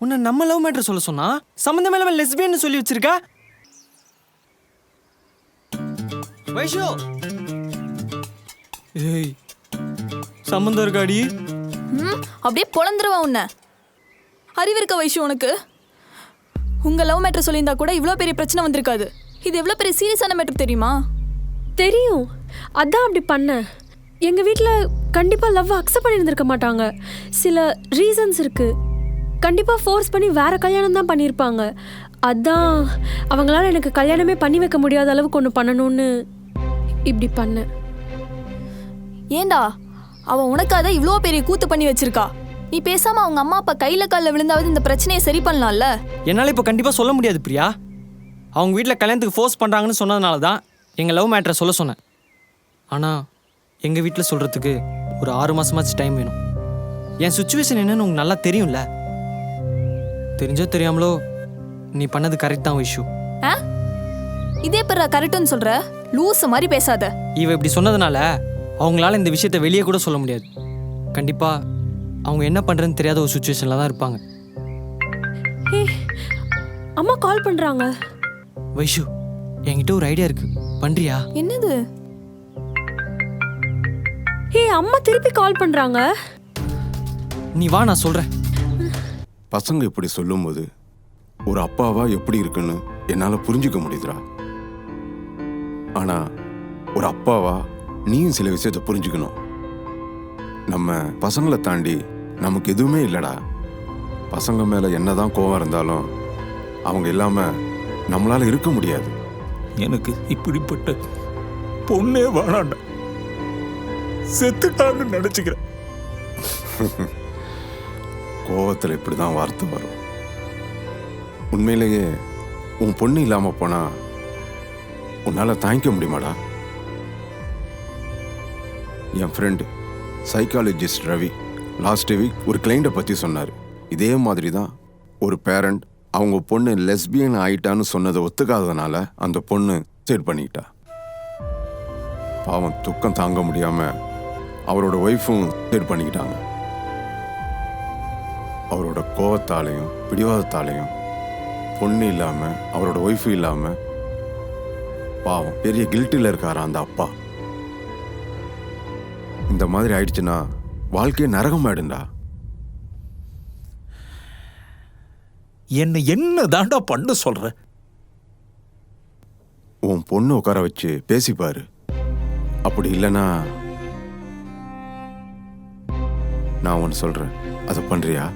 உன்னை நம்ம love matter சொல்ல சொன்னா சம்மந்தமே இல்லாம லெஸ்பியன் சொல்லி வச்சிருக்கா. வைஷு ஏய் சம்மந்தம் இருக்காடி? அப்படியே பொழந்துருவா உன்னை. அறிவு இருக்க வைஷு உனக்கு? உங்க லவ் மேட்டர் சொல்லியிருந்தா கூட இவ்வளோ பெரிய பிரச்சனை வந்திருக்காது. இது எவ்வளோ பெரிய சீரியஸான மேட்டர் தெரியுமா? தெரியும், அதான் அப்படி பண்ணேன். எங்கள் வீட்டில் கண்டிப்பாக லவ் அக்செப்ட் பண்ணியிருந்திருக்க மாட்டாங்க. சில ரீசன்ஸ் இருக்குது. கண்டிப்பாக ஃபோர்ஸ் பண்ணி வேறு கல்யாணம் தான் பண்ணியிருப்பாங்க. அதான் அவங்களால எனக்கு கல்யாணமே பண்ணி வைக்க முடியாத அளவுக்கு ஒன்று பண்ணணும்னு இப்படி பண்ணேன். ஏண்டா அவன் உனக்காக இவ்வளோ பெரிய கூத்து பண்ணி வச்சிருக்கா. நீ பேசாம அவங்க அம்மா அப்பா கையில காலில் விழுந்தாவது இந்த பிரச்சனையை சரி பண்ணலாம்ல. என்னால் இப்போ கண்டிப்பாக சொல்ல முடியாது பிரியா. அவங்க வீட்டில் கல்யாணத்துக்கு ஃபோர்ஸ் பண்ணுறாங்கன்னு சொன்னதுனால தான் எங்கள் லவ் மேட்டரை சொல்ல சொன்னேன். ஆனால் எங்கள் வீட்டில் சொல்கிறதுக்கு ஒரு 6 மாதமாச்சு டைம் வேணும். என் சுச்சுவேஷன் என்னன்னு உங்களுக்கு நல்லா தெரியும்ல. தெரிஞ்சோ தெரியாமலோ நீ பண்ணது கரெக்ட் தான் வைஷு. இதே பிற கரெக்டுன்னு சொல்ற? லூஸ் மாதிரி பேசாத. இவ இப்படி சொன்னதுனால அவங்களால இந்த விஷயத்த வெளியே கூட சொல்ல முடியாது. கண்டிப்பாக அவங்க என்ன பண்ணுறதுன்னு தெரியாத ஒரு சுச்சுவேஷனில் தான் இருப்பாங்க. அம்மா கால் பண்ணுறாங்க. வைஷு என்கிட்ட ஒரு ஐடியா இருக்கு, பண்றியா? என்னது? அம்மா திருப்பி கால் பண்ணுறாங்க. நீ வா, நான் சொல்கிறேன். பசங்க இப்படி சொல்லும்போது ஒரு அப்பாவா எப்படி இருக்குன்னு என்னால் புரிஞ்சுக்க முடியுதுடா. ஆனால் ஒரு அப்பாவா நீயும் சில விஷயத்தை புரிஞ்சுக்கணும். நம்ம பசங்களை தாண்டி நமக்கு எதுவுமே இல்லைடா. பசங்க மேலே என்னதான் கோவம் இருந்தாலும் அவங்க இல்லாமல் நம்மளால இருக்க முடியாது. எனக்கு இப்படிப்பட்ட பொண்ணே வேணாண்டா, செத்துட்டான்னு நினைச்சுக்கிறேன். கோவத்தில் இப்படி தான் வார்த்தை வரும். உண்மையிலேயே உன் பொண்ணு இல்லாமல் போனா உன்னால் தாங்கிக்க முடியுமாடா? என் friend psychologist Ravi last week ஒரு கிளைண்ட்டை பற்றி சொன்னார். இதே மாதிரி தான் ஒரு பேரண்ட் அவங்க பொண்ணு லெஸ்பியன் ஆயிட்டான்னு சொன்னதை ஒத்துக்காததுனால அந்த பொண்ணு சூசைட் பண்ணிக்கிட்டா. பாவம் துக்கம் தாங்க முடியாமல் அவரோட ஒய்ஃபும் சூசைட் பண்ணிக்கிட்டாங்க. அவரோட கோவத்தாலையும் பிடிவாதத்தாலையும் பொண்ணு இல்லாமல் அவரோட ஒய்ஃபு இல்லாமல் பாவம் பெரிய கில்ட்டில் இருக்காரா அந்த அப்பா. இந்த மாதிரி ஆயிடுச்சுன்னா வாழ்க்கையே நரகமாயிடுண்டா. என்ன தாண்டா பண்ண சொல்ற? உன் பொண்ணு உட்கார வச்சு பேசிப்பாரு. அப்படி இல்லைன்னா நான் ஒன்று சொல்கிறேன், அதை பண்ணுறியா?